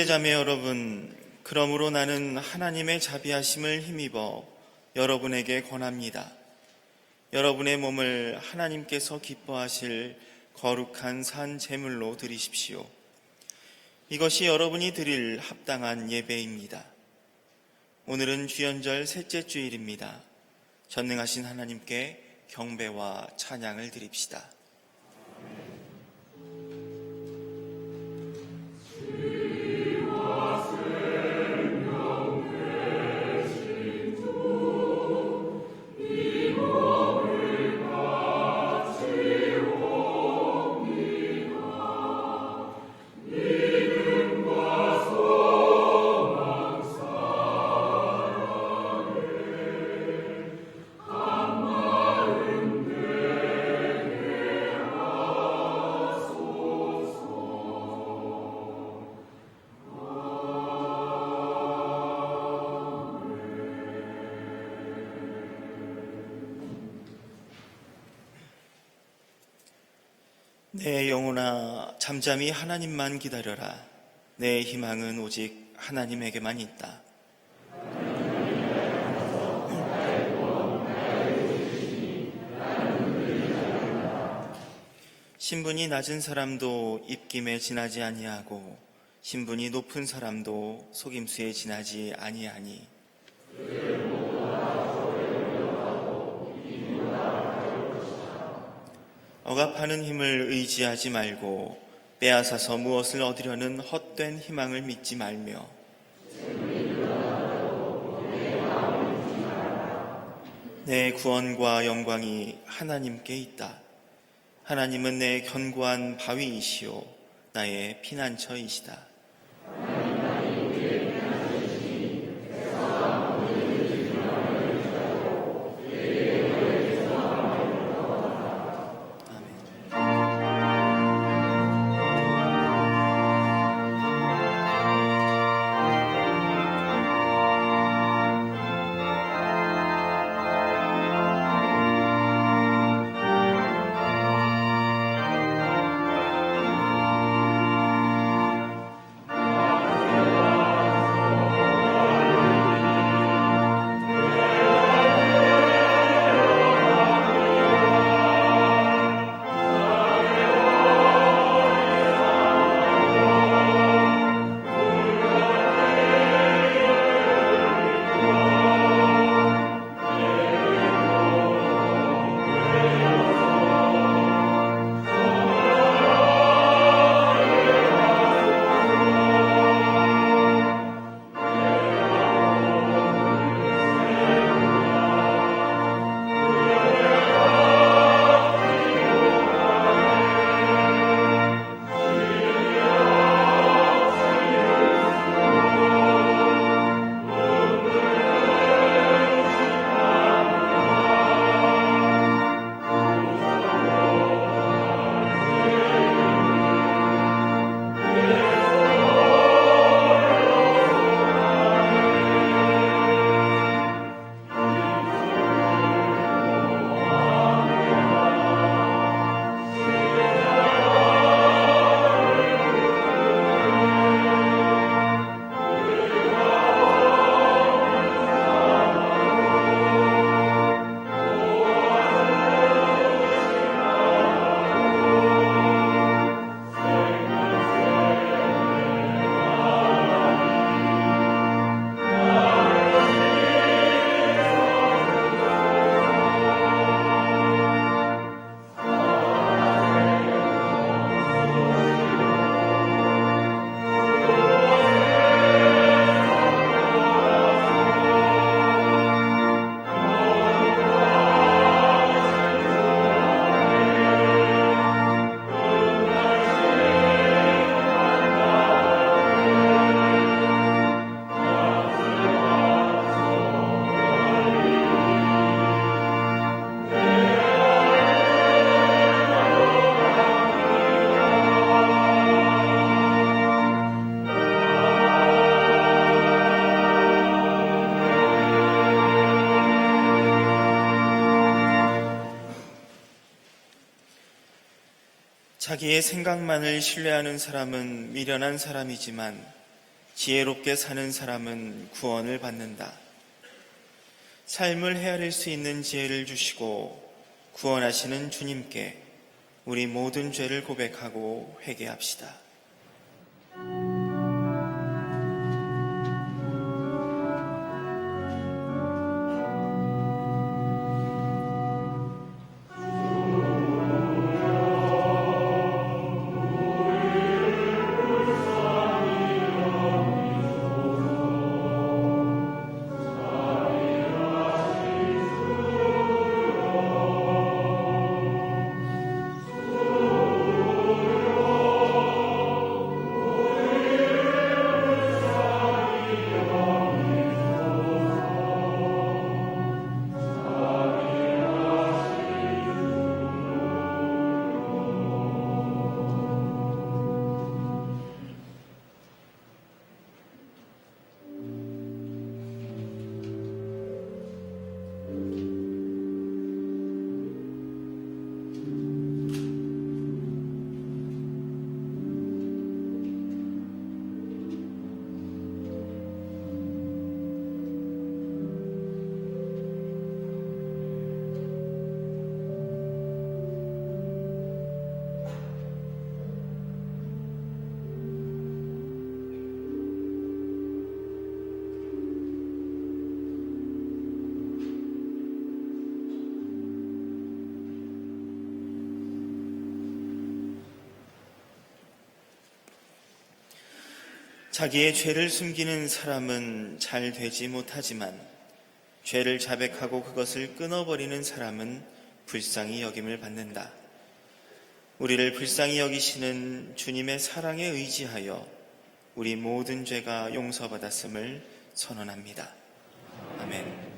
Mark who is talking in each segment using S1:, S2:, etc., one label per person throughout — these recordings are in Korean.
S1: 형제자매 여러분, 그러므로 나는 하나님의 자비하심을 힘입어 여러분에게 권합니다. 여러분의 몸을 하나님께서 기뻐하실 거룩한 산 제물로 드리십시오. 이것이 여러분이 드릴 합당한 예배입니다. 오늘은 주연절 셋째 주일입니다. 전능하신 하나님께 경배와 찬양을 드립시다. 내 영혼아, 잠잠히 하나님만 기다려라. 내 희망은 오직 하나님에게만 있다. 신분이 낮은 사람도 입김에 지나지 아니하고 신분이 높은 사람도 속임수에 지나지 아니하니 억압하는 힘을 의지하지 말고 빼앗아서 무엇을 얻으려는 헛된 희망을 믿지 말며 내 구원과 영광이 하나님께 있다. 하나님은 내 견고한 바위이시오 나의 피난처이시다. 자기의 생각만을 신뢰하는 사람은 미련한 사람이지만 지혜롭게 사는 사람은 구원을 받는다. 삶을 헤아릴 수 있는 지혜를 주시고 구원하시는 주님께 우리 모든 죄를 고백하고 회개합시다. 자기의 죄를 숨기는 사람은 잘 되지 못하지만 죄를 자백하고 그것을 끊어버리는 사람은 불쌍히 여김을 받는다. 우리를 불쌍히 여기시는 주님의 사랑에 의지하여 우리 모든 죄가 용서받았음을 선언합니다. 아멘.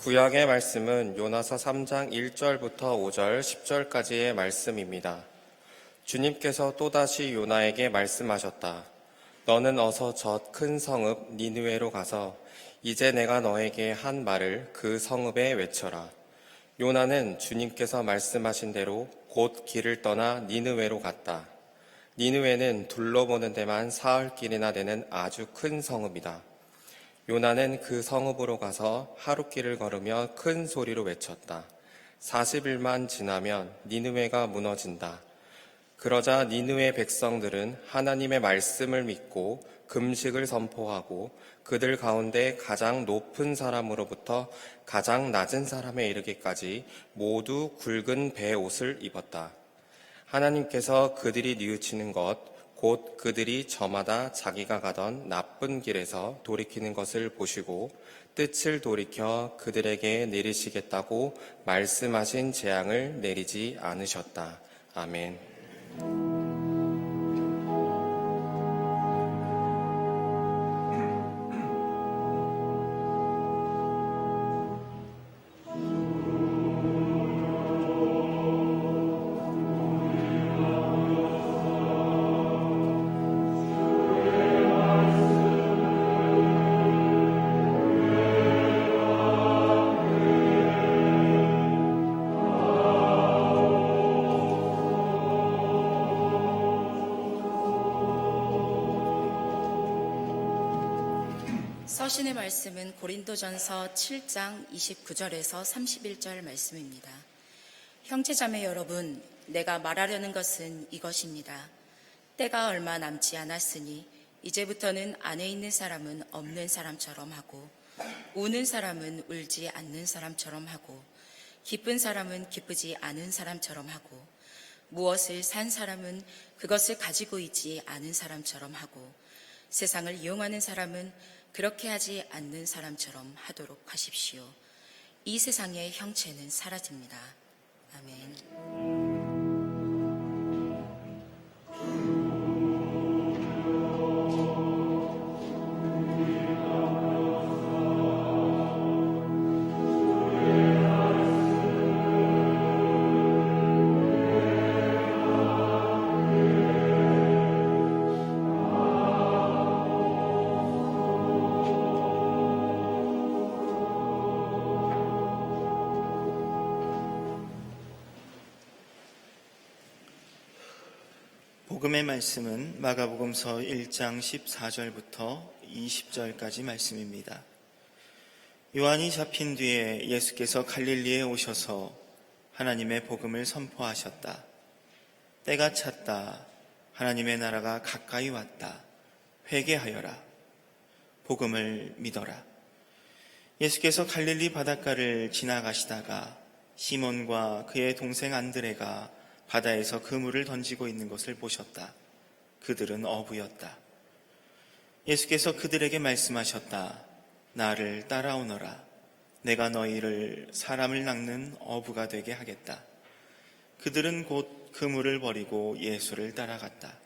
S2: 구약의 말씀은 요나서 3장 1절부터 5절 10절까지의 말씀입니다. 주님께서 또다시 요나에게 말씀하셨다. 너는 어서 저 큰 성읍 니느웨로 가서 이제 내가 너에게 한 말을 그 성읍에 외쳐라. 요나는 주님께서 말씀하신 대로 곧 길을 떠나 니느웨로 갔다. 니느웨는 둘러보는 데만 사흘길이나 되는 아주 큰 성읍이다. 요나는 그 성읍으로 가서 하룻길을 걸으며 큰 소리로 외쳤다. 40일만 지나면 니느웨가 무너진다. 그러자 니느웨 백성들은 하나님의 말씀을 믿고 금식을 선포하고 그들 가운데 가장 높은 사람으로부터 가장 낮은 사람에 이르기까지 모두 굵은 베옷을 입었다. 하나님께서 그들이 뉘우치는 것 곧 그들이 저마다 자기가 가던 나쁜 길에서 돌이키는 것을 보시고 뜻을 돌이켜 그들에게 내리시겠다고 말씀하신 재앙을 내리지 않으셨다. 아멘.
S3: 서신의 말씀은 고린도전서 7장 29절에서 31절 말씀입니다. 형제자매 여러분, 내가 말하려는 것은 이것입니다. 때가 얼마 남지 않았으니 이제부터는 안에 있는 사람은 없는 사람처럼 하고 우는 사람은 울지 않는 사람처럼 하고 기쁜 사람은 기쁘지 않은 사람처럼 하고 무엇을 산 사람은 그것을 가지고 있지 않은 사람처럼 하고 세상을 이용하는 사람은 그렇게 하지 않는 사람처럼 하도록 하십시오. 이 세상의 형체는 사라집니다. 아멘.
S1: 복음의 말씀은 마가복음서 1장 14절부터 20절까지 말씀입니다. 요한이 잡힌 뒤에 예수께서 갈릴리에 오셔서 하나님의 복음을 선포하셨다. 때가 찼다. 하나님의 나라가 가까이 왔다. 회개하여라. 복음을 믿어라. 예수께서 갈릴리 바닷가를 지나가시다가 시몬과 그의 동생 안드레가 바다에서 그물을 던지고 있는 것을 보셨다. 그들은 어부였다. 예수께서 그들에게 말씀하셨다. 나를 따라오너라. 내가 너희를 사람을 낚는 어부가 되게 하겠다. 그들은 곧 그물을 버리고 예수를 따라갔다.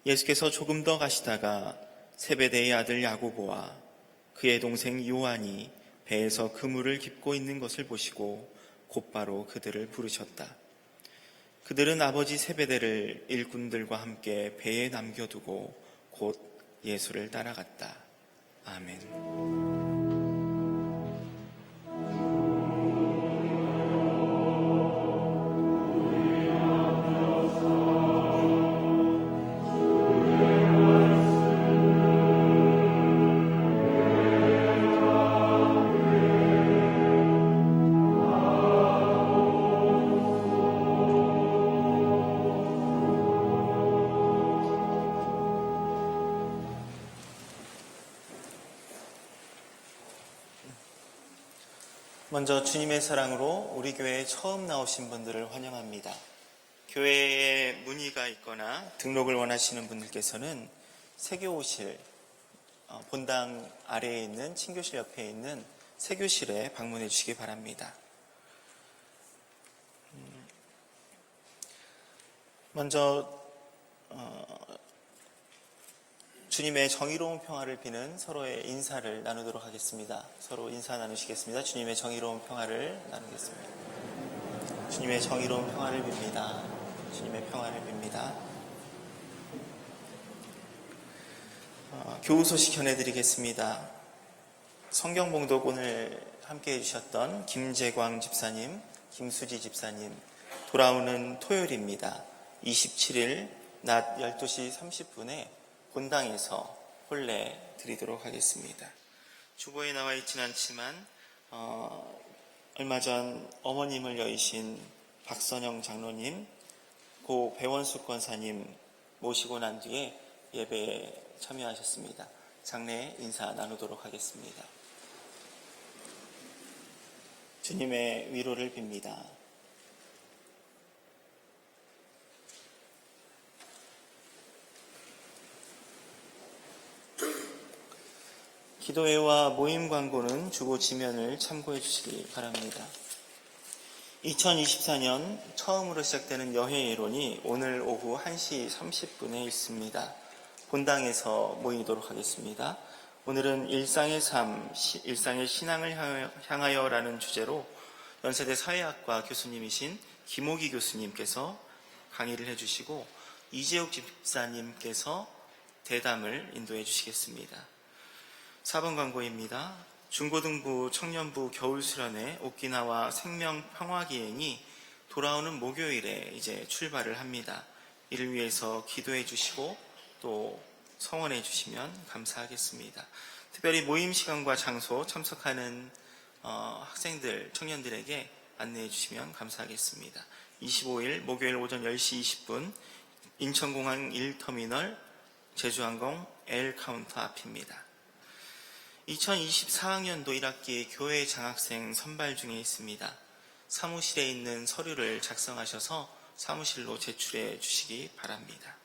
S1: 예수께서 조금 더 가시다가 세베대의 아들 야고보와 그의 동생 요한이 배에서 그물을 깁고 있는 것을 보시고 곧바로 그들을 부르셨다. 그들은 아버지 세베대를 일꾼들과 함께 배에 남겨두고 곧 예수를 따라갔다. 아멘. 먼저 주님의 사랑으로 우리 교회에 처음 나오신 분들을 환영합니다. 교회에 문의가 있거나 등록을 원하시는 분들께서는 세교실 본당 아래에 있는 친교실 옆에 있는 세교실에 방문해 주시기 바랍니다. 먼저 주님의 정의로운 평화를 비는 서로의 인사를 나누도록 하겠습니다. 서로 인사 나누시겠습니다. 주님의 정의로운 평화를 나누겠습니다. 주님의 정의로운 평화를 빕니다. 주님의 평화를 빕니다. 교우 소식 전해드리겠습니다. 성경봉독 오늘 함께해 주셨던 김재광 집사님, 김수지 집사님 돌아오는 토요일입니다. 27일 낮 12시 30분에 본당에서 혼례 드리도록 하겠습니다. 주보에 나와 있지는 않지만 얼마 전 어머님을 여의신 박선영 장로님, 고 배원숙 권사님 모시고 난 뒤에 예배에 참여하셨습니다. 장례 인사 나누도록 하겠습니다. 주님의 위로를 빕니다. 기도회와 모임 광고는 주보 지면을 참고해 주시기 바랍니다. 2024년 처음으로 시작되는 여해 예론이 오늘 오후 1시 30분에 있습니다. 본당에서 모이도록 하겠습니다. 오늘은 일상의 삶, 일상의 신앙을 향하여라는 주제로 연세대 사회학과 교수님이신 김호기 교수님께서 강의를 해주시고 이재욱 집사님께서 대담을 인도해 주시겠습니다. 4번 광고입니다. 중고등부 청년부 겨울수련회 오키나와 생명평화기행이 돌아오는 목요일에 이제 출발을 합니다. 이를 위해서 기도해 주시고 또 성원해 주시면 감사하겠습니다. 특별히 모임 시간과 장소 참석하는 학생들, 청년들에게 안내해 주시면 감사하겠습니다. 25일 목요일 오전 10시 20분 인천공항 1터미널 제주항공 L카운터 앞입니다. 2024학년도 1학기 교회 장학생 선발 중에 있습니다. 사무실에 있는 서류를 작성하셔서 사무실로 제출해 주시기 바랍니다.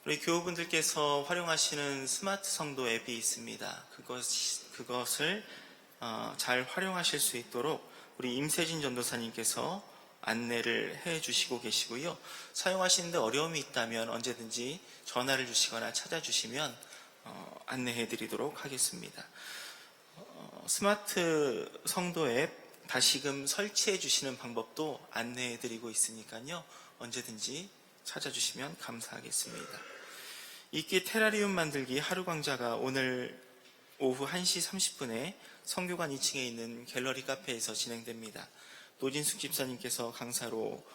S1: 우리 교우분들께서 활용하시는 스마트 성도 앱이 있습니다. 그것을 잘 활용하실 수 있도록 우리 임세진 전도사님께서 안내를 해 주시고 계시고요. 사용하시는데 어려움이 있다면 언제든지 전화를 주시거나 찾아주시면 안내해 드리도록 하겠습니다. 스마트 성도 앱 다시금 설치해 주시는 방법도 안내해 드리고 있으니까요. 언제든지 찾아주시면 감사하겠습니다. 이끼 테라리움 만들기 하루 강좌가 오늘 오후 1시 30분에 성교관 2층에 있는 갤러리 카페에서 진행됩니다. 노진숙 집사님께서 강사로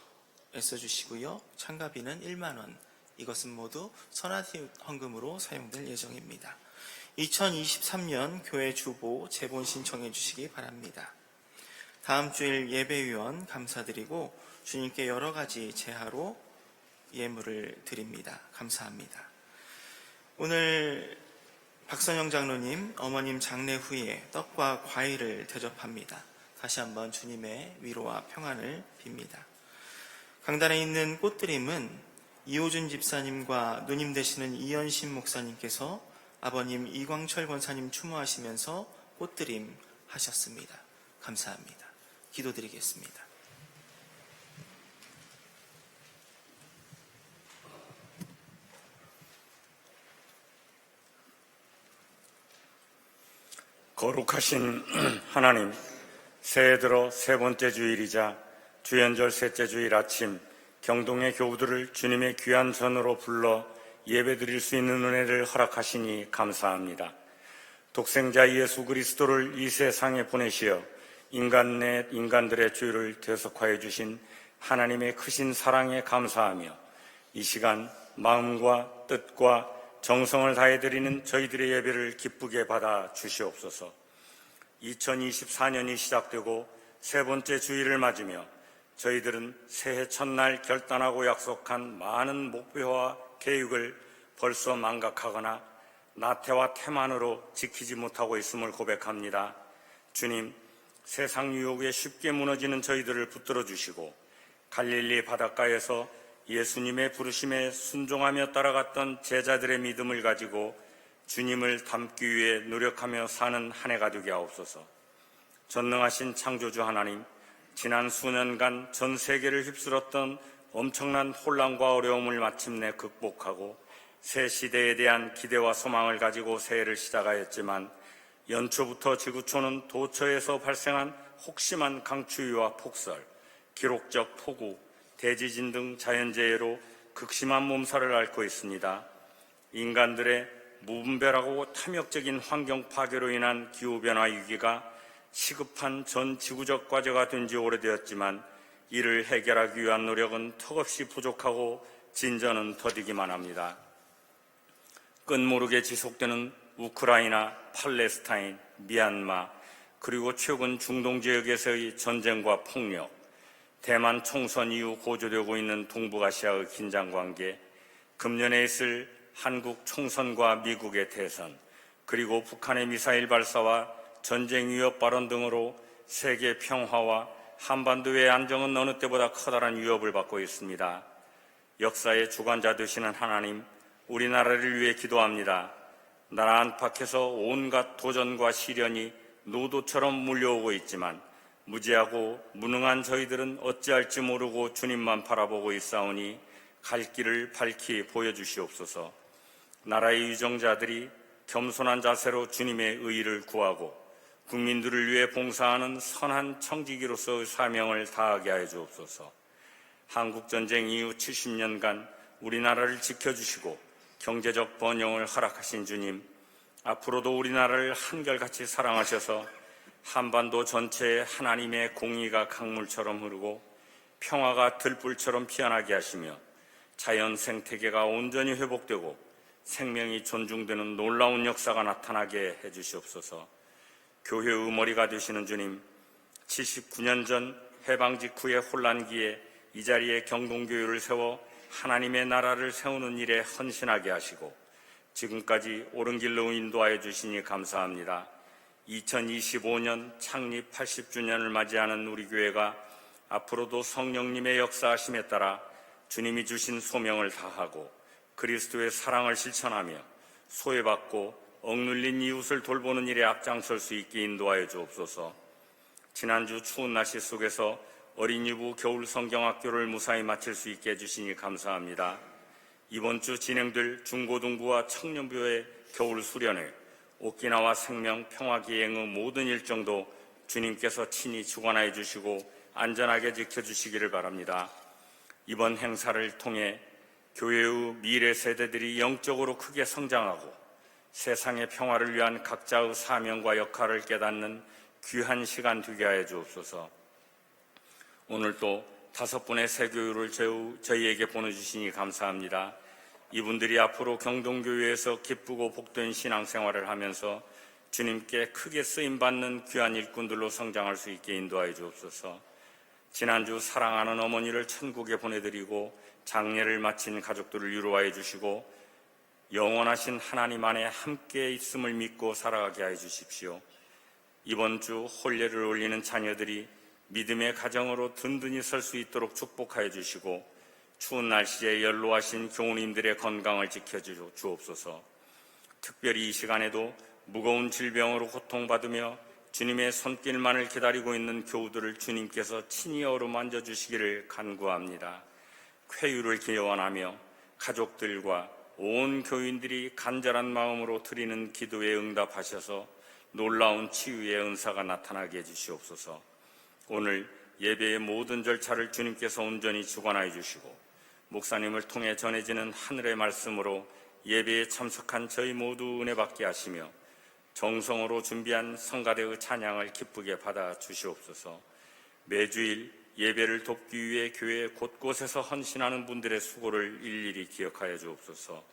S1: 애써주시고요. 참가비는 1만 원. 이것은 모두 선화티 헌금으로 사용될 예정입니다. 2023년 교회 주보 제본 신청해 주시기 바랍니다. 다음 주일 예배위원 감사드리고 주님께 여러 가지 제하로 예물을 드립니다. 감사합니다. 오늘 박선영 장로님, 어머님 장례 후에 떡과 과일을 대접합니다. 다시 한번 주님의 위로와 평안을 빕니다. 강단에 있는 꽃드림은 이호준 집사님과 누님 되시는 이현신 목사님께서 아버님 이광철 권사님 추모하시면서 꽃드림 하셨습니다. 감사합니다. 기도드리겠습니다.
S4: 거룩하신 하나님, 새해 들어 세 번째 주일이자 주연절 셋째 주일 아침 경동의 교우들을 주님의 귀한 전으로 불러 예배드릴 수 있는 은혜를 허락하시니 감사합니다. 독생자 예수 그리스도를 이 세상에 보내시어 인간들의 죄를 대속하여 주신 하나님의 크신 사랑에 감사하며 이 시간 마음과 뜻과 정성을 다해 드리는 저희들의 예배를 기쁘게 받아 주시옵소서. 2024년이 시작되고 세 번째 주일을 맞으며 저희들은 새해 첫날 결단하고 약속한 많은 목표와 계획을 벌써 망각하거나 나태와 태만으로 지키지 못하고 있음을 고백합니다. 주님, 세상 유혹에 쉽게 무너지는 저희들을 붙들어 주시고 갈릴리 바닷가에서 예수님의 부르심에 순종하며 따라갔던 제자들의 믿음을 가지고 주님을 닮기 위해 노력하며 사는 한 해가 되게 하옵소서. 전능하신 창조주 하나님, 지난 수년간 전 세계를 휩쓸었던 엄청난 혼란과 어려움을 마침내 극복하고 새 시대에 대한 기대와 소망을 가지고 새해를 시작하였지만 연초부터 지구촌은 도처에서 발생한 혹심한 강추위와 폭설, 기록적 폭우, 대지진 등 자연재해로 극심한 몸살을 앓고 있습니다. 인간들의 무분별하고 탐욕적인 환경 파괴로 인한 기후변화 위기가 시급한 전 지구적 과제가 된 지 오래되었지만 이를 해결하기 위한 노력은 턱없이 부족하고 진전은 더디기만 합니다. 끝모르게 지속되는 우크라이나, 팔레스타인, 미얀마, 그리고 최근 중동 지역에서의 전쟁과 폭력, 대만 총선 이후 고조되고 있는 동북아시아의 긴장관계, 금년에 있을 한국 총선과 미국의 대선, 그리고 북한의 미사일 발사와 전쟁 위협 발언 등으로 세계 평화와 한반도의 안정은 어느 때보다 커다란 위협을 받고 있습니다. 역사의 주관자 되시는 하나님, 우리나라를 위해 기도합니다. 나라 안팎에서 온갖 도전과 시련이 노도처럼 물려오고 있지만 무지하고 무능한 저희들은 어찌할지 모르고 주님만 바라보고 있사오니 갈 길을 밝히 보여주시옵소서. 나라의 유정자들이 겸손한 자세로 주님의 의의를 구하고 국민들을 위해 봉사하는 선한 청지기로서의 사명을 다하게 하여 주옵소서. 한국전쟁 이후 70년간 우리나라를 지켜주시고 경제적 번영을 허락하신 주님, 앞으로도 우리나라를 한결같이 사랑하셔서 한반도 전체에 하나님의 공의가 강물처럼 흐르고 평화가 들불처럼 피어나게 하시며 자연 생태계가 온전히 회복되고 생명이 존중되는 놀라운 역사가 나타나게 해주시옵소서. 교회의 머리가 되시는 주님, 79년 전 해방 직후의 혼란기에 이 자리에 경동교회를 세워 하나님의 나라를 세우는 일에 헌신하게 하시고 지금까지 옳은 길로 인도하여 주시니 감사합니다. 2025년 창립 80주년을 맞이하는 우리 교회가 앞으로도 성령님의 역사하심에 따라 주님이 주신 소명을 다하고 그리스도의 사랑을 실천하며 소외받고 억눌린 이웃을 돌보는 일에 앞장설 수 있게 인도하여 주옵소서. 지난주 추운 날씨 속에서 어린 유부 겨울 성경학교를 무사히 마칠 수 있게 해주시니 감사합니다. 이번 주 진행될 중고등부와 청년부의 겨울 수련회, 오키나와 생명 평화기행의 모든 일정도 주님께서 친히 주관하여 주시고 안전하게 지켜주시기를 바랍니다. 이번 행사를 통해 교회의 미래 세대들이 영적으로 크게 성장하고 세상의 평화를 위한 각자의 사명과 역할을 깨닫는 귀한 시간 되게 하여 주옵소서. 오늘 또 5분의 새교우를 저희에게 보내주시니 감사합니다. 이분들이 앞으로 경동교회에서 기쁘고 복된 신앙생활을 하면서 주님께 크게 쓰임받는 귀한 일꾼들로 성장할 수 있게 인도하여 주옵소서. 지난주 사랑하는 어머니를 천국에 보내드리고 장례를 마친 가족들을 위로하여 주시고 영원하신 하나님 안에 함께 있음을 믿고 살아가게 하여 주십시오. 이번 주 혼례를 올리는 자녀들이 믿음의 가정으로 든든히 설 수 있도록 축복하여 주시고 추운 날씨에 연로하신 교우님들의 건강을 지켜주옵소서. 특별히 이 시간에도 무거운 질병으로 고통받으며 주님의 손길만을 기다리고 있는 교우들을 주님께서 친히 어루만져 주시기를 간구합니다. 쾌유를 기원하며 가족들과 온 교인들이 간절한 마음으로 드리는 기도에 응답하셔서 놀라운 치유의 은사가 나타나게 해주시옵소서. 오늘 예배의 모든 절차를 주님께서 온전히 주관하여 주시고 목사님을 통해 전해지는 하늘의 말씀으로 예배에 참석한 저희 모두 은혜 받게 하시며 정성으로 준비한 성가대의 찬양을 기쁘게 받아 주시옵소서. 매주일 예배를 돕기 위해 교회 곳곳에서 헌신하는 분들의 수고를 일일이 기억하여 주옵소서.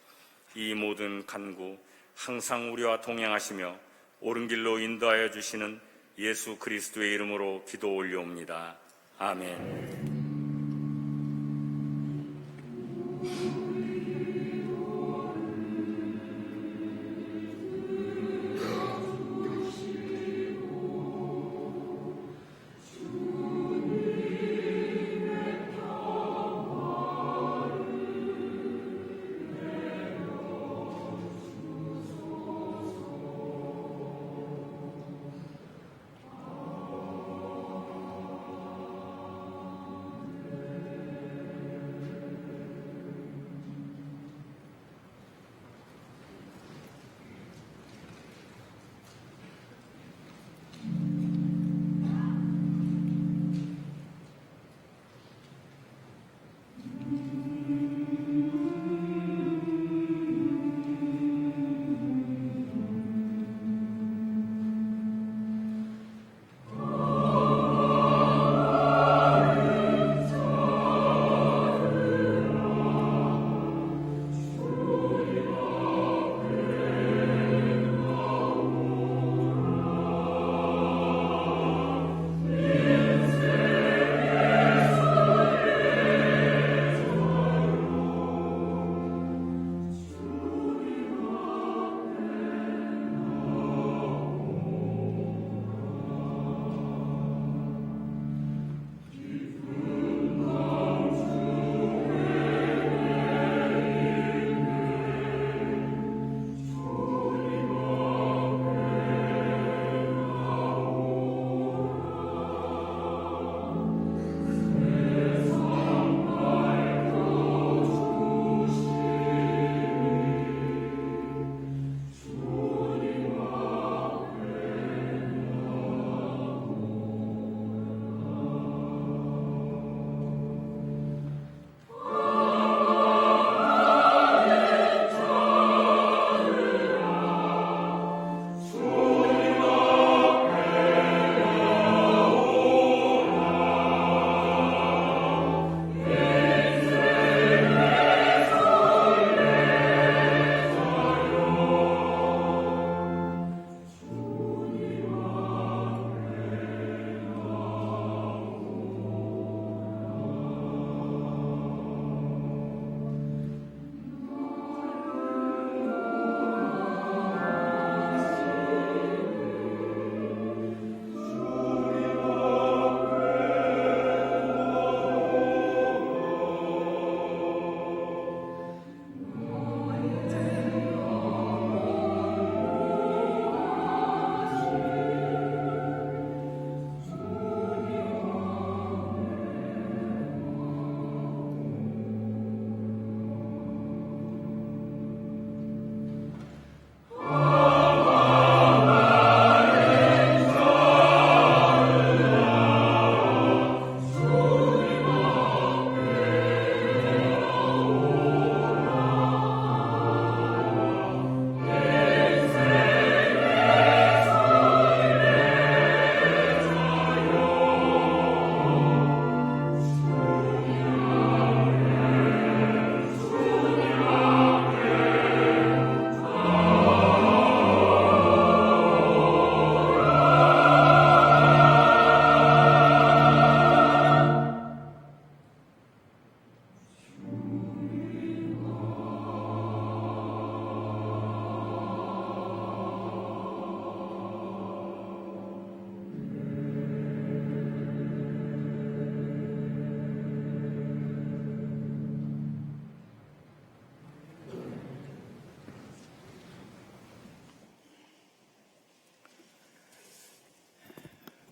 S4: 이 모든 간구 항상 우리와 동행하시며 옳은 길로 인도하여 주시는 예수 그리스도의 이름으로 기도 올려옵니다. 아멘.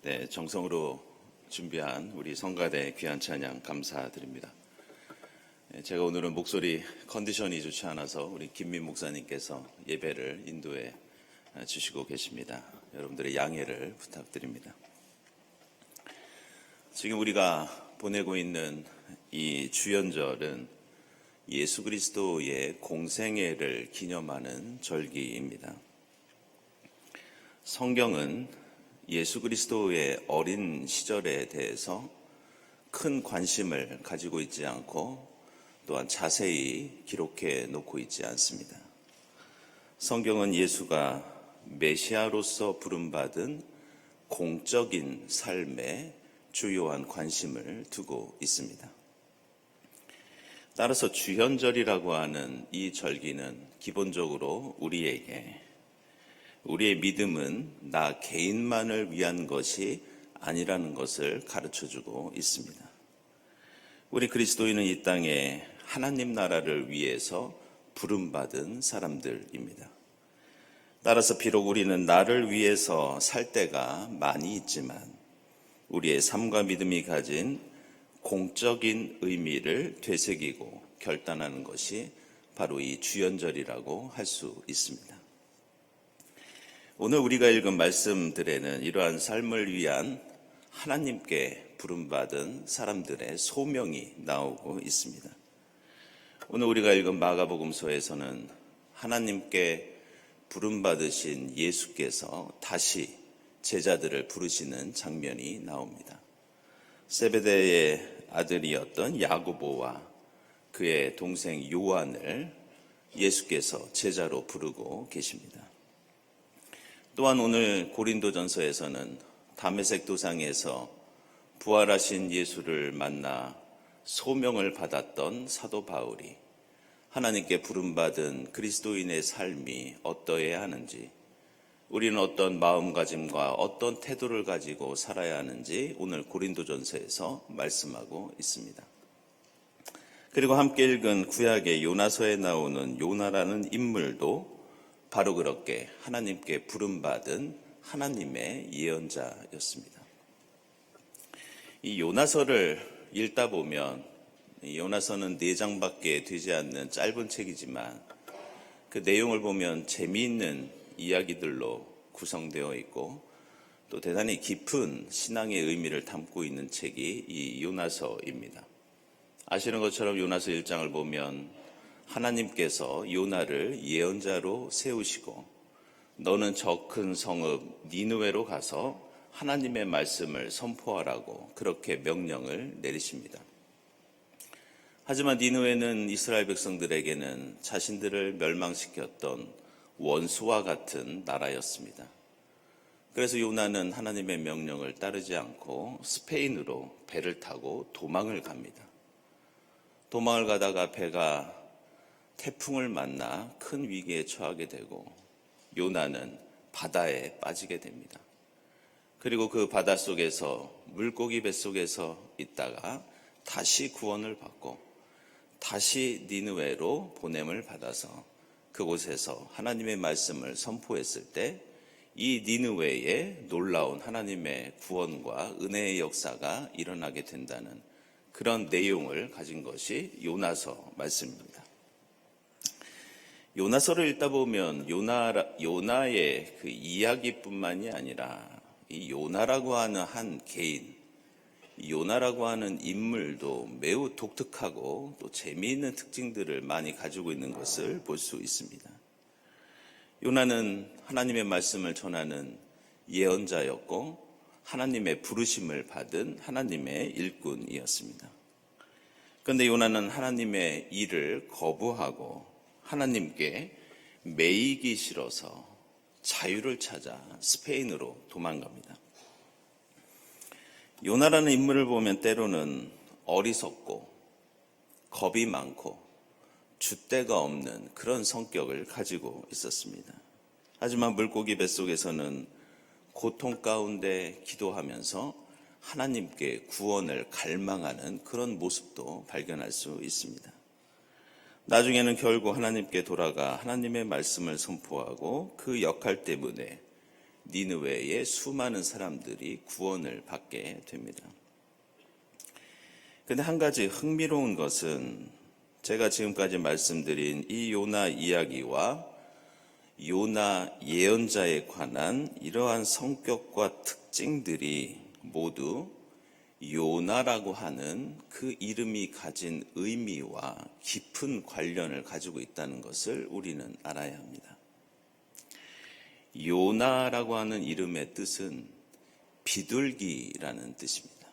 S5: 네, 정성으로 준비한 우리 성가대 귀한 찬양 감사드립니다. 제가 오늘은 목소리 컨디션이 좋지 않아서 우리 김민 목사님께서 예배를 인도해 주시고 계십니다. 여러분들의 양해를 부탁드립니다. 지금 우리가 보내고 있는 이 주연절은 예수 그리스도의 공생애를 기념하는 절기입니다. 성경은 예수 그리스도의 어린 시절에 대해서 큰 관심을 가지고 있지 않고 또한 자세히 기록해 놓고 있지 않습니다. 성경은 예수가 메시아로서 부름받은 공적인 삶에 주요한 관심을 두고 있습니다. 따라서 주현절이라고 하는 이 절기는 기본적으로 우리의 믿음은 나 개인만을 위한 것이 아니라는 것을 가르쳐주고 있습니다. 우리 그리스도인은 이 땅에 하나님 나라를 위해서 부름받은 사람들입니다. 따라서 비록 우리는 나를 위해서 살 때가 많이 있지만 우리의 삶과 믿음이 가진 공적인 의미를 되새기고 결단하는 것이 바로 이 주연절이라고 할 수 있습니다. 오늘 우리가 읽은 말씀들에는 이러한 삶을 위한 하나님께 부름받은 사람들의 소명이 나오고 있습니다. 오늘 우리가 읽은 마가복음서에서는 하나님께 부름받으신 예수께서 다시 제자들을 부르시는 장면이 나옵니다. 세베대의 아들이었던 야고보와 그의 동생 요한을 예수께서 제자로 부르고 계십니다. 또한 오늘 고린도전서에서는 다메섹 도상에서 부활하신 예수를 만나 소명을 받았던 사도 바울이 하나님께 부름받은 그리스도인의 삶이 어떠해야 하는지, 우리는 어떤 마음가짐과 어떤 태도를 가지고 살아야 하는지 오늘 고린도전서에서 말씀하고 있습니다. 그리고 함께 읽은 구약의 요나서에 나오는 요나라는 인물도 바로 그렇게 하나님께 부름받은 하나님의 예언자였습니다. 이 요나서를 읽다 보면 이 요나서는 4장밖에 되지 않는 짧은 책이지만 그 내용을 보면 재미있는 이야기들로 구성되어 있고 또 대단히 깊은 신앙의 의미를 담고 있는 책이 이 요나서입니다. 아시는 것처럼 요나서 1장을 보면 하나님께서 요나를 예언자로 세우시고 너는 저 큰 성읍 니느웨로 가서 하나님의 말씀을 선포하라고 그렇게 명령을 내리십니다. 하지만 니느웨는 이스라엘 백성들에게는 자신들을 멸망시켰던 원수와 같은 나라였습니다. 그래서 요나는 하나님의 명령을 따르지 않고 스페인으로 배를 타고 도망을 갑니다. 도망을 가다가 배가 태풍을 만나 큰 위기에 처하게 되고 요나는 바다에 빠지게 됩니다. 그리고 그 바다 속에서 물고기 뱃속에서 있다가 다시 구원을 받고 다시 니느웨로 보냄을 받아서 그곳에서 하나님의 말씀을 선포했을 때 이 니느웨에 놀라운 하나님의 구원과 은혜의 역사가 일어나게 된다는 그런 내용을 가진 것이 요나서 말씀입니다. 요나서를 읽다 보면 요나의 그 이야기뿐만이 아니라 이 요나라고 하는 한 개인, 요나라고 하는 인물도 매우 독특하고 또 재미있는 특징들을 많이 가지고 있는 것을 볼 수 있습니다. 요나는 하나님의 말씀을 전하는 예언자였고 하나님의 부르심을 받은 하나님의 일꾼이었습니다. 그런데 요나는 하나님의 일을 거부하고 하나님께 매이기 싫어서 자유를 찾아 스페인으로 도망갑니다. 요나라는 인물을 보면 때로는 어리석고 겁이 많고 줏대가 없는 그런 성격을 가지고 있었습니다. 하지만 물고기 뱃속에서는 고통 가운데 기도하면서 하나님께 구원을 갈망하는 그런 모습도 발견할 수 있습니다. 나중에는 결국 하나님께 돌아가 하나님의 말씀을 선포하고 그 역할 때문에 니느웨의 수많은 사람들이 구원을 받게 됩니다. 근데 한 가지 흥미로운 것은 제가 지금까지 말씀드린 이 요나 이야기와 요나 예언자에 관한 이러한 성격과 특징들이 모두 요나라고 하는 그 이름이 가진 의미와 깊은 관련을 가지고 있다는 것을 우리는 알아야 합니다. 요나라고 하는 이름의 뜻은 비둘기라는 뜻입니다.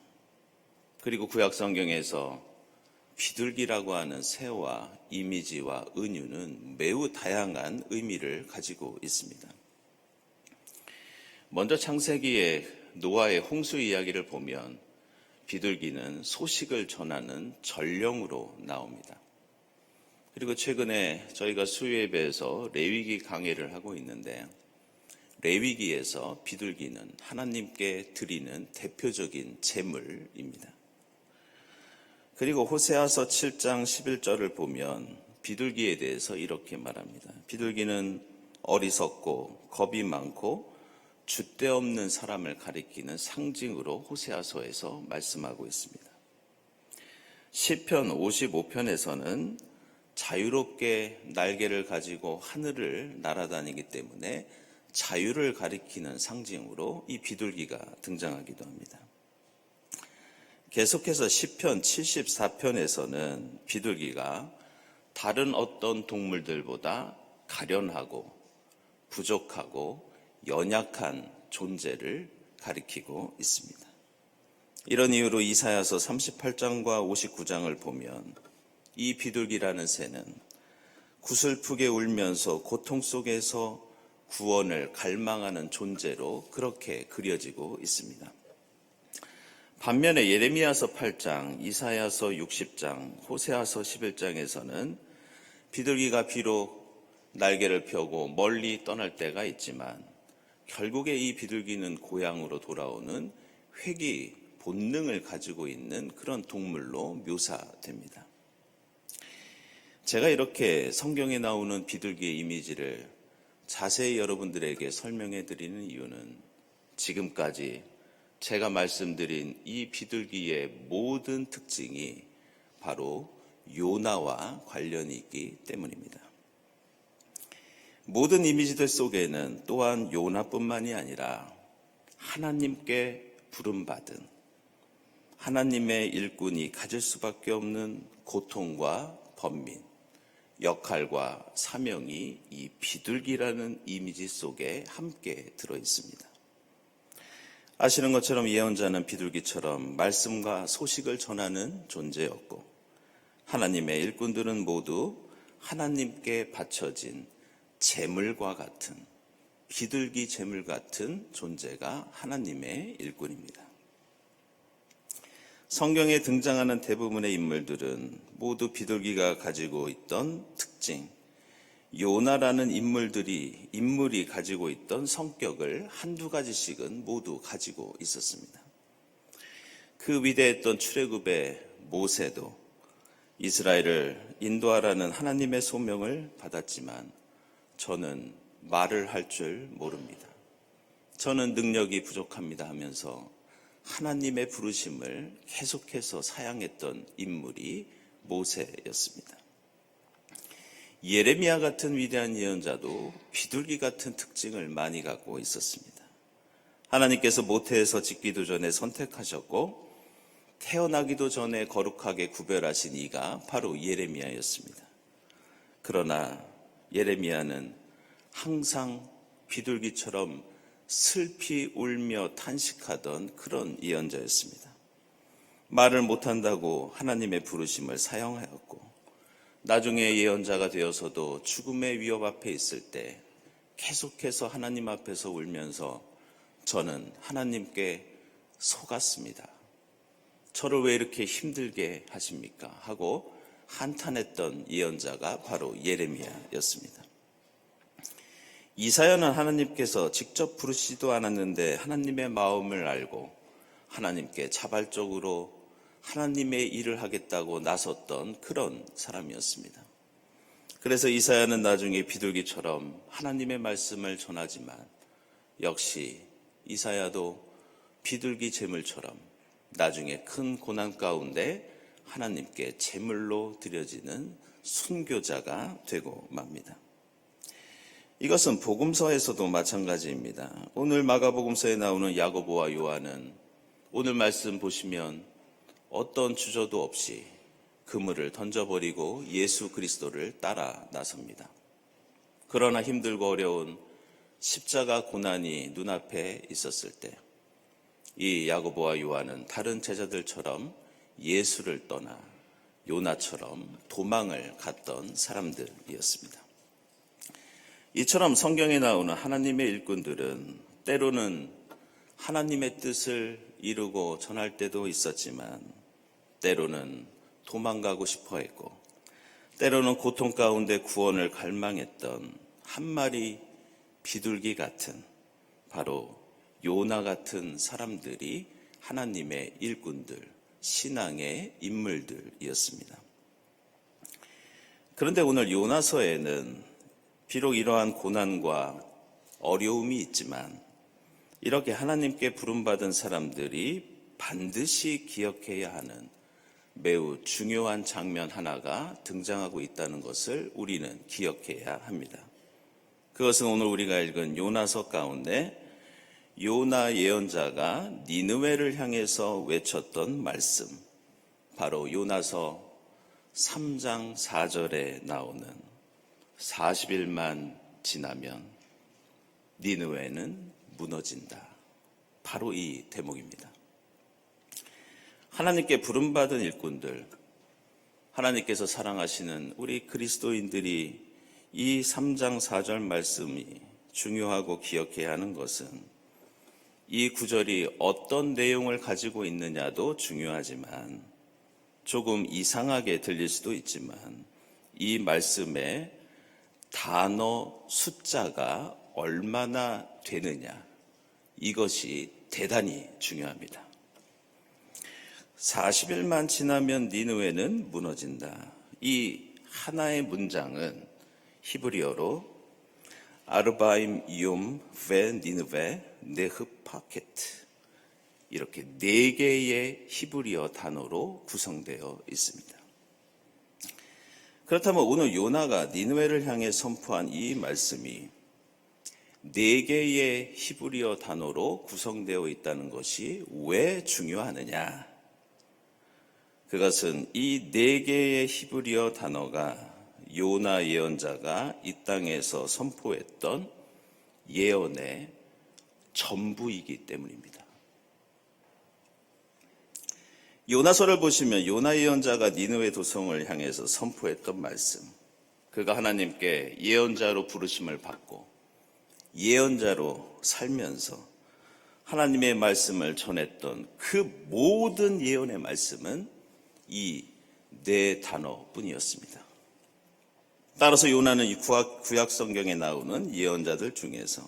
S5: 그리고 구약 성경에서 비둘기라고 하는 새와 이미지와 은유는 매우 다양한 의미를 가지고 있습니다. 먼저 창세기의 노아의 홍수 이야기를 보면 비둘기는 소식을 전하는 전령으로 나옵니다. 그리고 최근에 저희가 수요예배에서 레위기 강해를 하고 있는데 레위기에서 비둘기는 하나님께 드리는 대표적인 제물입니다. 그리고 호세아서 7장 11절을 보면 비둘기에 대해서 이렇게 말합니다. 비둘기는 어리석고 겁이 많고 줏대 없는 사람을 가리키는 상징으로 호세아서에서 말씀하고 있습니다. 시편 55편에서는 자유롭게 날개를 가지고 하늘을 날아다니기 때문에 자유를 가리키는 상징으로 이 비둘기가 등장하기도 합니다. 계속해서 시편 74편에서는 비둘기가 다른 어떤 동물들보다 가련하고 부족하고 연약한 존재를 가리키고 있습니다. 이런 이유로 이사야서 38장과 59장을 보면 이 비둘기라는 새는 구슬프게 울면서 고통 속에서 구원을 갈망하는 존재로 그렇게 그려지고 있습니다. 반면에 예레미야서 8장, 이사야서 60장, 호세아서 11장에서는 비둘기가 비록 날개를 펴고 멀리 떠날 때가 있지만 결국에 이 비둘기는 고향으로 돌아오는 회귀 본능을 가지고 있는 그런 동물로 묘사됩니다. 제가 이렇게 성경에 나오는 비둘기의 이미지를 자세히 여러분들에게 설명해 드리는 이유는 지금까지 제가 말씀드린 이 비둘기의 모든 특징이 바로 요나와 관련이 있기 때문입니다. 모든 이미지들 속에는 또한 요나뿐만이 아니라 하나님께 부름받은 하나님의 일꾼이 가질 수밖에 없는 고통과 번민, 역할과 사명이 이 비둘기라는 이미지 속에 함께 들어 있습니다. 아시는 것처럼 예언자는 비둘기처럼 말씀과 소식을 전하는 존재였고 하나님의 일꾼들은 모두 하나님께 바쳐진 제물과 같은 비둘기 제물 같은 존재가 하나님의 일꾼입니다. 성경에 등장하는 대부분의 인물들은 모두 비둘기가 가지고 있던 특징, 요나라는 인물이 가지고 있던 성격을 한두 가지씩은 모두 가지고 있었습니다. 그 위대했던 출애굽의 모세도 이스라엘을 인도하라는 하나님의 소명을 받았지만 저는 말을 할 줄 모릅니다. 저는 능력이 부족합니다 하면서 하나님의 부르심을 계속해서 사양했던 인물이 모세였습니다. 예레미야 같은 위대한 예언자도 비둘기 같은 특징을 많이 갖고 있었습니다. 하나님께서 모태에서 짓기도 전에 선택하셨고 태어나기도 전에 거룩하게 구별하신 이가 바로 예레미야였습니다. 그러나 예레미야는 항상 비둘기처럼 슬피 울며 탄식하던 그런 예언자였습니다. 말을 못한다고 하나님의 부르심을 사용하였고 나중에 예언자가 되어서도 죽음의 위협 앞에 있을 때 계속해서 하나님 앞에서 울면서 저는 하나님께 속았습니다. 저를 왜 이렇게 힘들게 하십니까? 하고 한탄했던 예언자가 바로 예레미야였습니다. 이사야는 하나님께서 직접 부르시지도 않았는데 하나님의 마음을 알고 하나님께 자발적으로 하나님의 일을 하겠다고 나섰던 그런 사람이었습니다. 그래서 이사야는 나중에 비둘기처럼 하나님의 말씀을 전하지만 역시 이사야도 비둘기 제물처럼 나중에 큰 고난 가운데 하나님께 제물로 드려지는 순교자가 되고 맙니다. 이것은 복음서에서도 마찬가지입니다. 오늘 마가복음서에 나오는 야고보와 요한은 오늘 말씀 보시면 어떤 주저도 없이 그물을 던져버리고 예수 그리스도를 따라 나섭니다. 그러나 힘들고 어려운 십자가 고난이 눈앞에 있었을 때 이 야고보와 요한은 다른 제자들처럼 예수를 떠나 요나처럼 도망을 갔던 사람들이었습니다. 이처럼 성경에 나오는 하나님의 일꾼들은 때로는 하나님의 뜻을 이루고 전할 때도 있었지만 때로는 도망가고 싶어 했고 때로는 고통 가운데 구원을 갈망했던 한 마리 비둘기 같은 바로 요나 같은 사람들이 하나님의 일꾼들, 신앙의 인물들이었습니다. 그런데 오늘 요나서에는 비록 이러한 고난과 어려움이 있지만 이렇게 하나님께 부름받은 사람들이 반드시 기억해야 하는 매우 중요한 장면 하나가 등장하고 있다는 것을 우리는 기억해야 합니다. 그것은 오늘 우리가 읽은 요나서 가운데 요나 예언자가 니느웨를 향해서 외쳤던 말씀, 바로 요나서 3장 4절에 나오는 40일만 지나면 니느웨는 무너진다. 바로 이 대목입니다. 하나님께 부름받은 일꾼들, 하나님께서 사랑하시는 우리 그리스도인들이 이 3장 4절 말씀이 중요하고 기억해야 하는 것은 이 구절이 어떤 내용을 가지고 있느냐도 중요하지만 조금 이상하게 들릴 수도 있지만 이 말씀의 단어 숫자가 얼마나 되느냐, 이것이 대단히 중요합니다. 40일만 지나면 니느웨는 무너진다. 이 하나의 문장은 히브리어로 아르바임 이움 베 니느웨 네흐파케트, 이렇게 4개의 히브리어 단어로 구성되어 있습니다. 그렇다면 오늘 요나가 니느웨를 향해 선포한 이 말씀이 4개의 히브리어 단어로 구성되어 있다는 것이 왜 중요하느냐? 그것은 이 4개의 히브리어 단어가 요나 예언자가 이 땅에서 선포했던 예언의 전부이기 때문입니다. 요나서를 보시면 요나 예언자가 니느웨 도성을 향해서 선포했던 말씀, 그가 하나님께 예언자로 부르심을 받고 예언자로 살면서 하나님의 말씀을 전했던 그 모든 예언의 말씀은 이 4단어뿐이었습니다. 따라서 요나는 이 구약 성경에 나오는 예언자들 중에서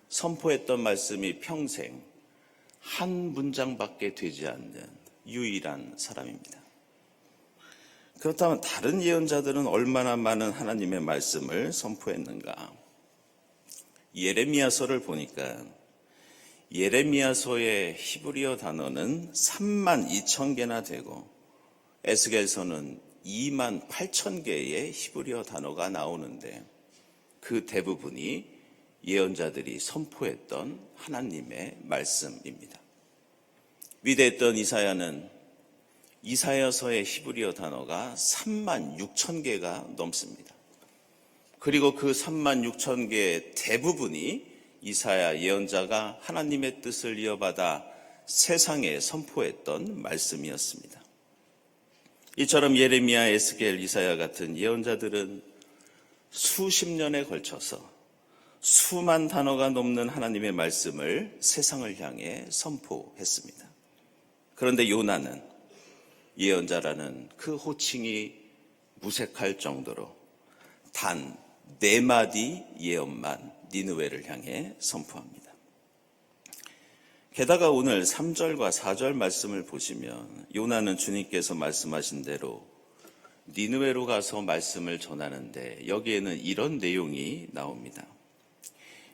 S5: 선포했던 말씀이 평생 한 문장밖에 되지 않는 유일한 사람입니다. 그렇다면 다른 예언자들은 얼마나 많은 하나님의 말씀을 선포했는가? 예레미야서를 보니까 예레미야서의 히브리어 단어는 32,000개나 되고 에스겔서는 28,000개의 히브리어 단어가 나오는데 그 대부분이 예언자들이 선포했던 하나님의 말씀입니다. 위대했던 이사야는 이사야서의 히브리어 단어가 36,000개가 넘습니다. 그리고 그 36,000개의 대부분이 이사야 예언자가 하나님의 뜻을 이어받아 세상에 선포했던 말씀이었습니다. 이처럼 예레미야, 에스겔, 이사야 같은 예언자들은 수십 년에 걸쳐서 수만 단어가 넘는 하나님의 말씀을 세상을 향해 선포했습니다. 그런데 요나는 예언자라는 그 호칭이 무색할 정도로 단 4마디 예언만 니느웨를 향해 선포합니다. 게다가 오늘 3절과 4절 말씀을 보시면 요나는 주님께서 말씀하신 대로 니느웨로 가서 말씀을 전하는데 여기에는 이런 내용이 나옵니다.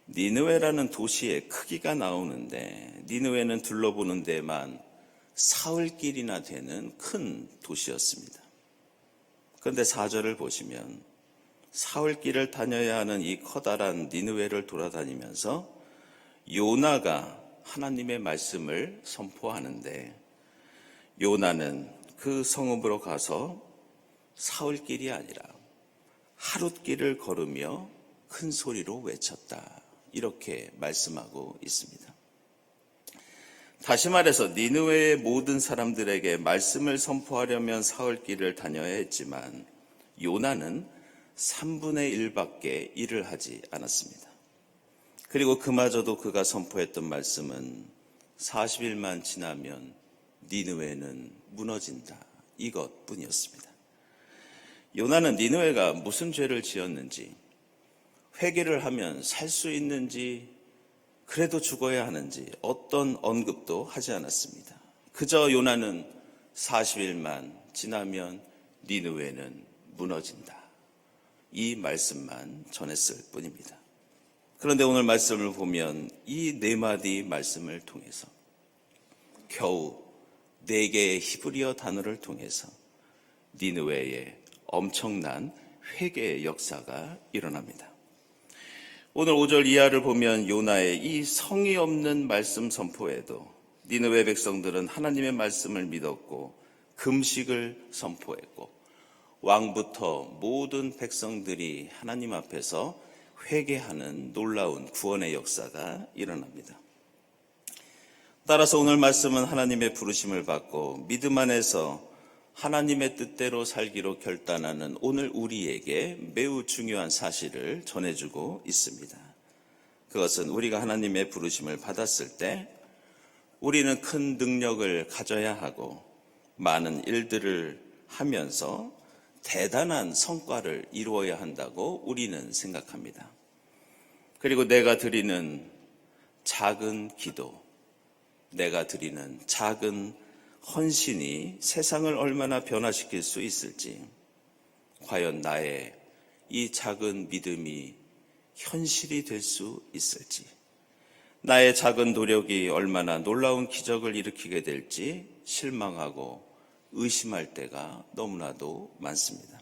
S5: 니느웨라는 도시의 크기가 나오는데 니느웨는 둘러보는 데만 사흘길이나 되는 큰 도시였습니다. 그런데 4절을 보시면 사흘길을 다녀야 하는 이 커다란 니느웨를 돌아다니면서 요나가 하나님의 말씀을 선포하는데 요나는 그 성읍으로 가서 사흘길이 아니라 하룻길을 걸으며 큰 소리로 외쳤다. 이렇게 말씀하고 있습니다. 다시 말해서 니느웨의 모든 사람들에게 말씀을 선포하려면 사흘길을 다녀야 했지만 요나는 3분의 1밖에 일을 하지 않았습니다. 그리고 그마저도 그가 선포했던 말씀은 40일만 지나면 니느웨는 무너진다. 이것뿐이었습니다. 요나는 니느웨가 무슨 죄를 지었는지, 회개를 하면 살 수 있는지, 그래도 죽어야 하는지 어떤 언급도 하지 않았습니다. 그저 요나는 40일만 지나면 니느웨는 무너진다. 이 말씀만 전했을 뿐입니다. 그런데 오늘 말씀을 보면 이 4마디 말씀을 통해서 겨우 4개의 히브리어 단어를 통해서 니느웨의 엄청난 회개의 역사가 일어납니다. 오늘 5절 이하를 보면 요나의 이 성의 없는 말씀 선포에도 니느웨 백성들은 하나님의 말씀을 믿었고 금식을 선포했고 왕부터 모든 백성들이 하나님 앞에서 회개하는 놀라운 구원의 역사가 일어납니다. 따라서 오늘 말씀은 하나님의 부르심을 받고 믿음 안에서 하나님의 뜻대로 살기로 결단하는 오늘 우리에게 매우 중요한 사실을 전해주고 있습니다. 그것은 우리가 하나님의 부르심을 받았을 때 우리는 큰 능력을 가져야 하고 많은 일들을 하면서 대단한 성과를 이루어야 한다고 우리는 생각합니다. 그리고 내가 드리는 작은 기도, 내가 드리는 작은 헌신이 세상을 얼마나 변화시킬 수 있을지, 과연 나의 이 작은 믿음이 현실이 될 수 있을지, 나의 작은 노력이 얼마나 놀라운 기적을 일으키게 될지 실망하고 의심할 때가 너무나도 많습니다.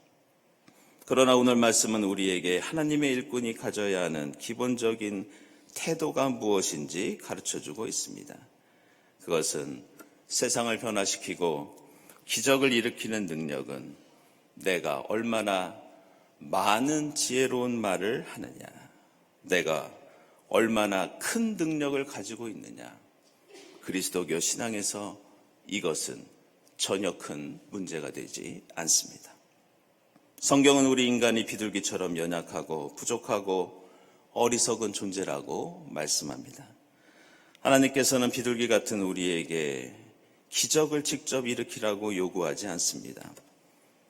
S5: 그러나 오늘 말씀은 우리에게 하나님의 일꾼이 가져야 하는 기본적인 태도가 무엇인지 가르쳐주고 있습니다. 그것은 세상을 변화시키고 기적을 일으키는 능력은 내가 얼마나 많은 지혜로운 말을 하느냐, 내가 얼마나 큰 능력을 가지고 있느냐. 그리스도교 신앙에서 이것은 전혀 큰 문제가 되지 않습니다. 성경은 우리 인간이 비둘기처럼 연약하고 부족하고 어리석은 존재라고 말씀합니다. 하나님께서는 비둘기 같은 우리에게 기적을 직접 일으키라고 요구하지 않습니다.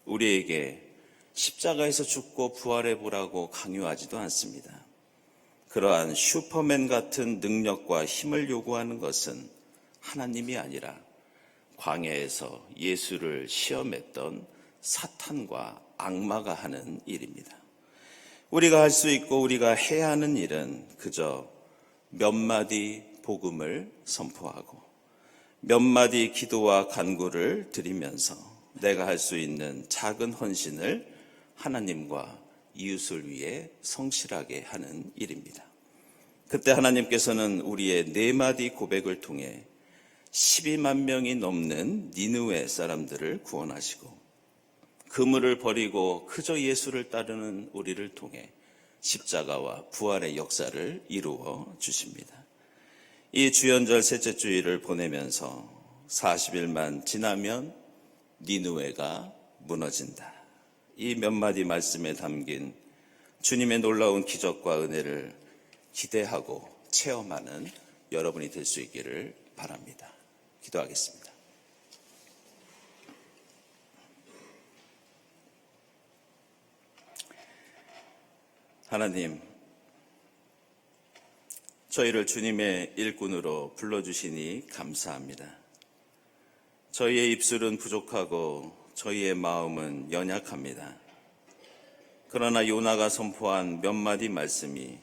S5: 우리에게 십자가에서 죽고 부활해 보라고 강요하지도 않습니다. 그러한 슈퍼맨 같은 능력과 힘을 요구하는 것은 하나님이 아니라 광야에서 예수를 시험했던 사탄과 악마가 하는 일입니다. 우리가 할 수 있고 우리가 해야 하는 일은 그저 몇 마디 복음을 선포하고 몇 마디 기도와 간구를 드리면서 내가 할 수 있는 작은 헌신을 하나님과 이웃을 위해 성실하게 하는 일입니다. 그때 하나님께서는 우리의 4마디 고백을 통해 12만 명이 넘는 니느웨 사람들을 구원하시고 그물을 버리고 그저 예수를 따르는 우리를 통해 십자가와 부활의 역사를 이루어 주십니다. 이 주연절 셋째 주일을 보내면서 40일만 지나면 니느웨가 무너진다. 이 몇 마디 말씀에 담긴 주님의 놀라운 기적과 은혜를 기대하고 체험하는 여러분이 될 수 있기를 바랍니다. 기도하겠습니다. 하나님, 저희를 주님의 일꾼으로 불러주시니 감사합니다. 저희의 입술은 부족하고 저희의 마음은 연약합니다. 그러나 요나가 선포한 몇 마디 말씀이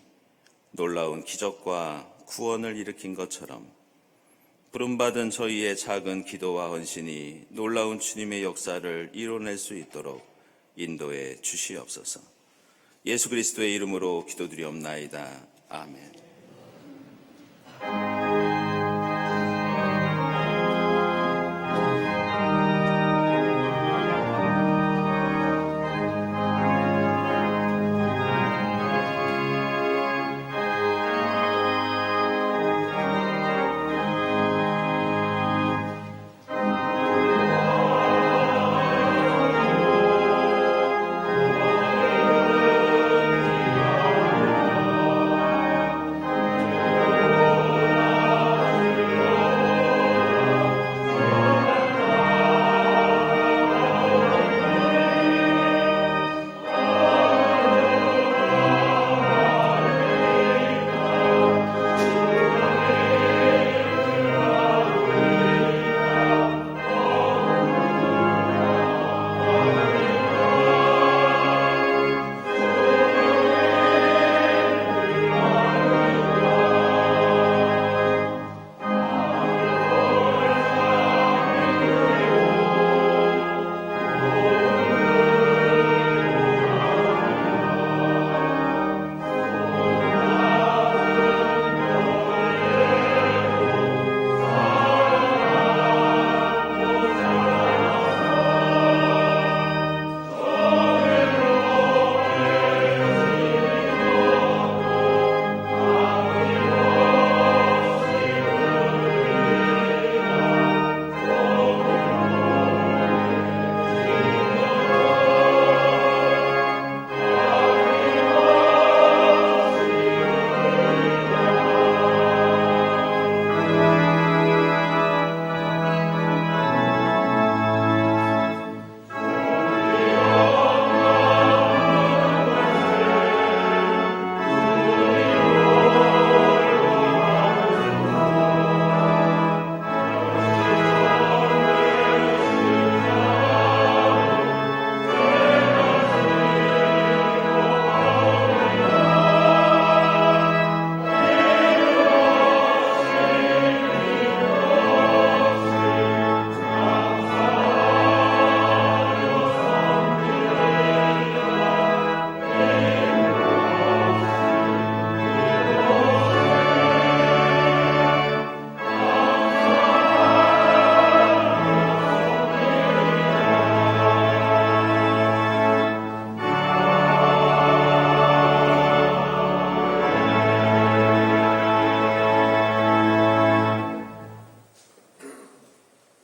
S5: 놀라운 기적과 구원을 일으킨 것처럼 부름받은 저희의 작은 기도와 헌신이 놀라운 주님의 역사를 이뤄낼 수 있도록 인도해 주시옵소서. 예수 그리스도의 이름으로 기도드리옵나이다. 아멘.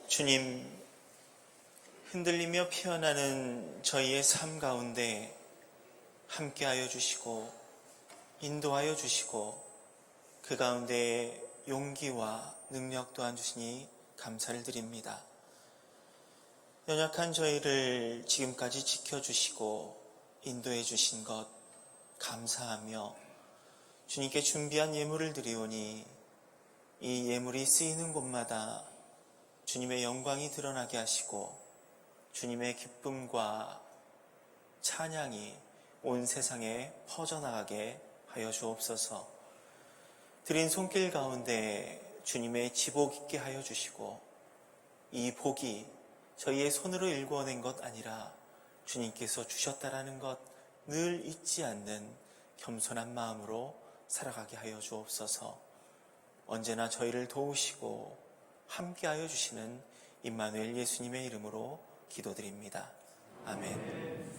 S1: 주님, 흔들리며 피어나는 저희의 삶 가운데 함께하여 주시고 인도하여 주시고 그 가운데 용기와 능력 또한 주시니 감사를 드립니다. 연약한 저희를 지금까지 지켜주시고 인도해 주신 것 감사하며 주님께 준비한 예물을 드리오니 이 예물이 쓰이는 곳마다 주님의 영광이 드러나게 하시고 주님의 기쁨과 찬양이 온 세상에 퍼져나가게 하여 주옵소서. 드린 손길 가운데 주님의 지복 있게 하여 주시고 이 복이 저희의 손으로 일궈낸 것 아니라 주님께서 주셨다라는 것 늘 잊지 않는 겸손한 마음으로 살아가게 하여 주옵소서. 언제나 저희를 도우시고 함께하여 주시는 임마누엘 예수님의 이름으로 기도드립니다. 아멘.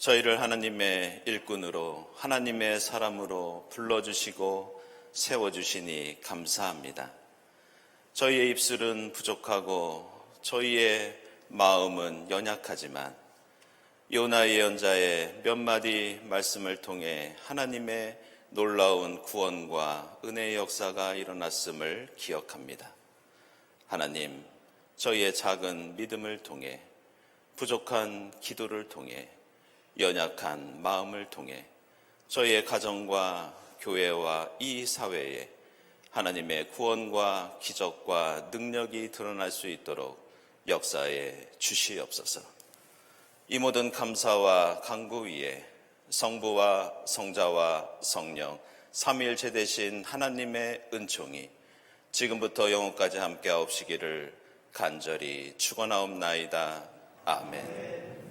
S5: 저희를 하나님의 일꾼으로 하나님의 사람으로 불러주시고 세워주시니 감사합니다. 저희의 입술은 부족하고 저희의 마음은 연약하지만 요나 예언자의 몇 마디 말씀을 통해 하나님의 놀라운 구원과 은혜의 역사가 일어났음을 기억합니다. 하나님, 저희의 작은 믿음을 통해 부족한 기도를 통해 연약한 마음을 통해 저희의 가정과 교회와 이 사회에 하나님의 구원과 기적과 능력이 드러날 수 있도록 역사에 주시옵소서. 이 모든 감사와 간구 위에 성부와 성자와 성령 삼위일체 되신 하나님의 은총이 지금부터 영원까지 함께하옵시기를 간절히 축원하옵나이다. 아멘.